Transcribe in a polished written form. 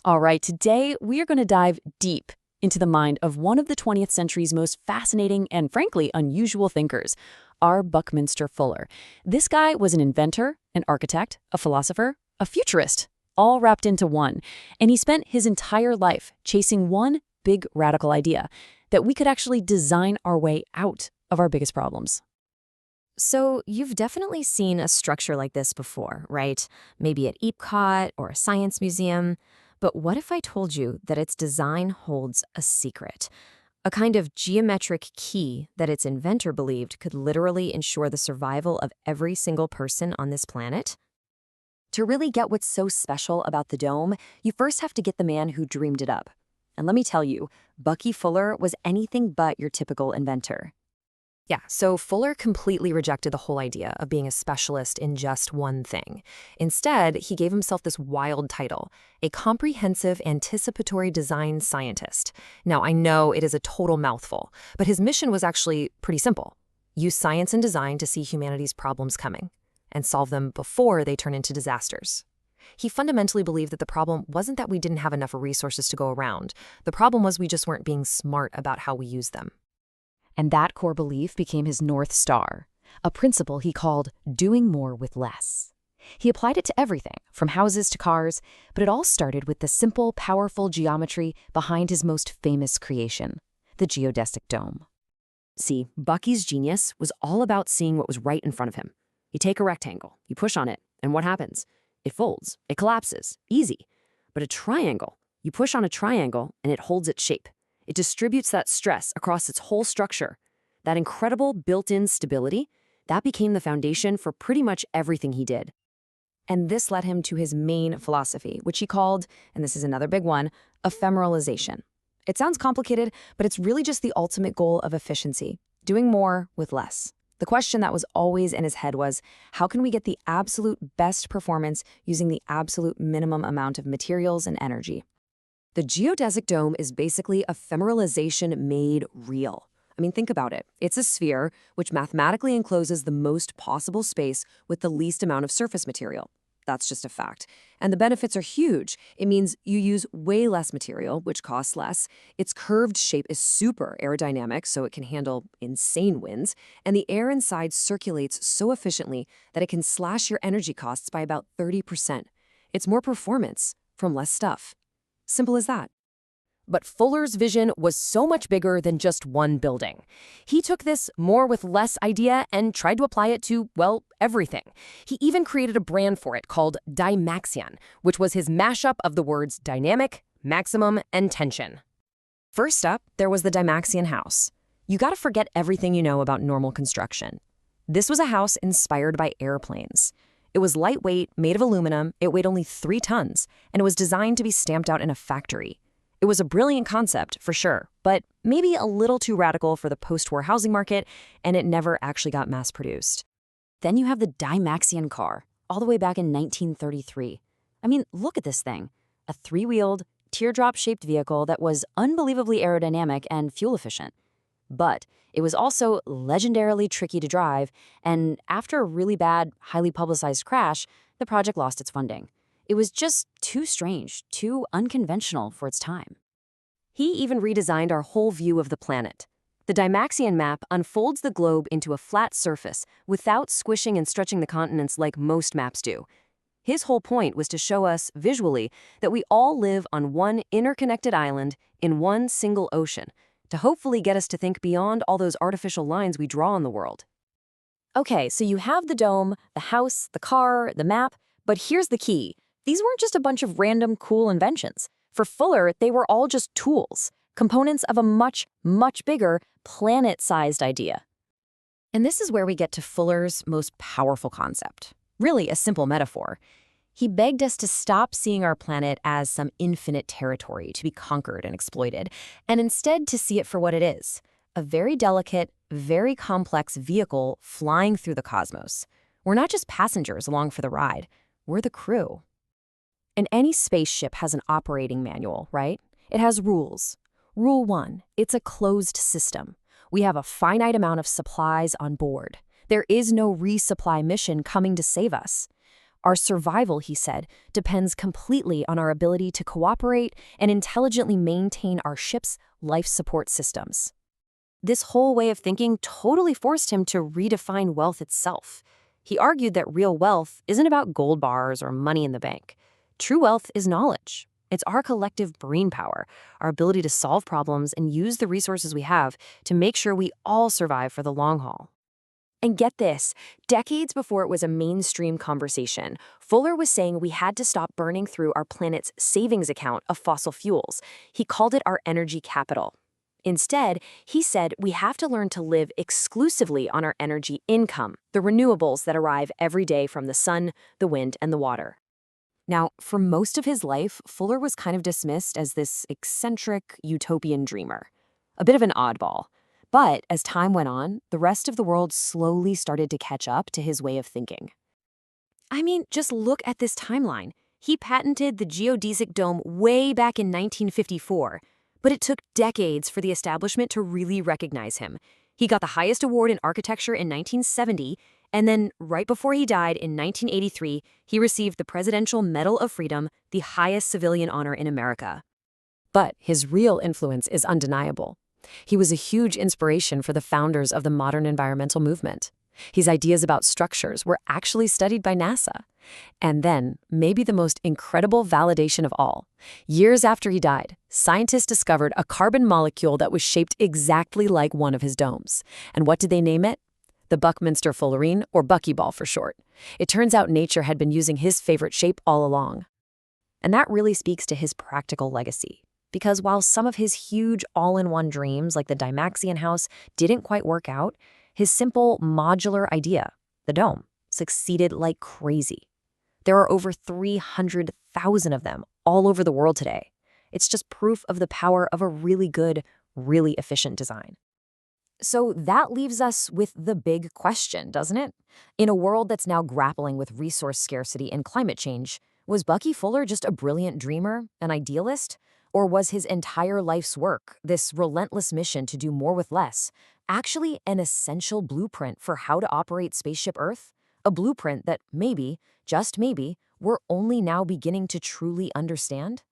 All right, today we are going to dive deep into the mind of one of the 20th century's most fascinating and, frankly, unusual thinkers, R. Buckminster Fuller. This guy was an inventor, an architect, a philosopher, a futurist, all wrapped into one. And he spent his entire life chasing one big radical idea, that we could actually design our way out of our biggest problems. So you've definitely seen a structure like this before, right? Maybe at Epcot or a science museum. But what if I told you that its design holds a secret? A kind of geometric key that its inventor believed could literally ensure the survival of every single person on this planet? To really get what's so special about the dome, you first have to get the man who dreamed it up. And let me tell you, Bucky Fuller was anything but your typical inventor. Yeah, so Fuller completely rejected the whole idea of being a specialist in just one thing. Instead, he gave himself this wild title, a comprehensive anticipatory design scientist. Now, I know it is a total mouthful, but his mission was actually pretty simple. Use science and design to see humanity's problems coming and solve them before they turn into disasters. He fundamentally believed that the problem wasn't that we didn't have enough resources to go around. The problem was we just weren't being smart about how we use them. And that core belief became his North Star, a principle he called doing more with less. He applied it to everything, from houses to cars, but it all started with the simple, powerful geometry behind his most famous creation, the geodesic dome. See, Bucky's genius was all about seeing what was right in front of him. You take a rectangle, you push on it, and what happens? It folds, it collapses, easy. But a triangle, you push on a triangle and it holds its shape. It distributes that stress across its whole structure. That incredible built-in stability, that became the foundation for pretty much everything he did. And this led him to his main philosophy, which he called, and this is another big one, ephemeralization. It sounds complicated, but it's really just the ultimate goal of efficiency, doing more with less. The question that was always in his head was, how can we get the absolute best performance using the absolute minimum amount of materials and energy? The geodesic dome is basically ephemeralization made real. I mean, think about it. It's a sphere which mathematically encloses the most possible space with the least amount of surface material. That's just a fact. And the benefits are huge. It means you use way less material, which costs less. Its curved shape is super aerodynamic, so it can handle insane winds. And the air inside circulates so efficiently that it can slash your energy costs by about 30%. It's more performance from less stuff. Simple as that. But Fuller's vision was so much bigger than just one building. He took this more with less idea and tried to apply it to, well, everything. He even created a brand for it called Dymaxion, which was his mashup of the words dynamic, maximum, and tension. First up, there was the Dymaxion house. You gotta forget everything you know about normal construction. This was a house inspired by airplanes. It was lightweight, made of aluminum, it weighed only 3 tons, and it was designed to be stamped out in a factory. It was a brilliant concept, for sure, but maybe a little too radical for the post-war housing market, and it never actually got mass-produced. Then you have the Dymaxion car, all the way back in 1933. I mean, look at this thing. A 3-wheeled, teardrop-shaped vehicle that was unbelievably aerodynamic and fuel-efficient. But it was also legendarily tricky to drive, and after a really bad, highly publicized crash, the project lost its funding. It was just too strange, too unconventional for its time. He even redesigned our whole view of the planet. The Dymaxion map unfolds the globe into a flat surface without squishing and stretching the continents like most maps do. His whole point was to show us, visually, that we all live on one interconnected island in one single ocean, to hopefully get us to think beyond all those artificial lines we draw on the world. Okay, so you have the dome, the house, the car, the map, but here's the key. These weren't just a bunch of random cool inventions. For Fuller, they were all just tools, components of a much, much bigger, planet-sized idea. And this is where we get to Fuller's most powerful concept. Really a simple metaphor. He begged us to stop seeing our planet as some infinite territory to be conquered and exploited, and instead to see it for what it is, a very delicate, very complex vehicle flying through the cosmos. We're not just passengers along for the ride, we're the crew. And any spaceship has an operating manual, right? It has rules. Rule 1, it's a closed system. We have a finite amount of supplies on board. There is no resupply mission coming to save us. Our survival, he said, depends completely on our ability to cooperate and intelligently maintain our ship's life support systems. This whole way of thinking totally forced him to redefine wealth itself. He argued that real wealth isn't about gold bars or money in the bank. True wealth is knowledge. It's our collective brain power, our ability to solve problems and use the resources we have to make sure we all survive for the long haul. And get this, decades before it was a mainstream conversation, Fuller was saying we had to stop burning through our planet's savings account of fossil fuels. He called it our energy capital. Instead, he said we have to learn to live exclusively on our energy income, the renewables that arrive every day from the sun, the wind, and the water. Now, for most of his life, Fuller was kind of dismissed as this eccentric, utopian dreamer, a bit of an oddball. But as time went on, the rest of the world slowly started to catch up to his way of thinking. I mean, just look at this timeline. He patented the geodesic dome way back in 1954, but it took decades for the establishment to really recognize him. He got the highest award in architecture in 1970, and then right before he died in 1983, he received the Presidential Medal of Freedom, the highest civilian honor in America. But his real influence is undeniable. He was a huge inspiration for the founders of the modern environmental movement. His ideas about structures were actually studied by NASA. And then, maybe the most incredible validation of all, years after he died, scientists discovered a carbon molecule that was shaped exactly like one of his domes. And what did they name it? The Buckminster fullerene, or buckyball for short. It turns out nature had been using his favorite shape all along. And that really speaks to his practical legacy. Because while some of his huge all-in-one dreams, like the Dymaxion house, didn't quite work out, his simple modular idea, the dome, succeeded like crazy. There are over 300,000 of them all over the world today. It's just proof of the power of a really good, really efficient design. So that leaves us with the big question, doesn't it? In a world that's now grappling with resource scarcity and climate change, was Bucky Fuller just a brilliant dreamer, an idealist? Or was his entire life's work, this relentless mission to do more with less, actually an essential blueprint for how to operate Spaceship Earth? A blueprint that maybe, just maybe, we're only now beginning to truly understand?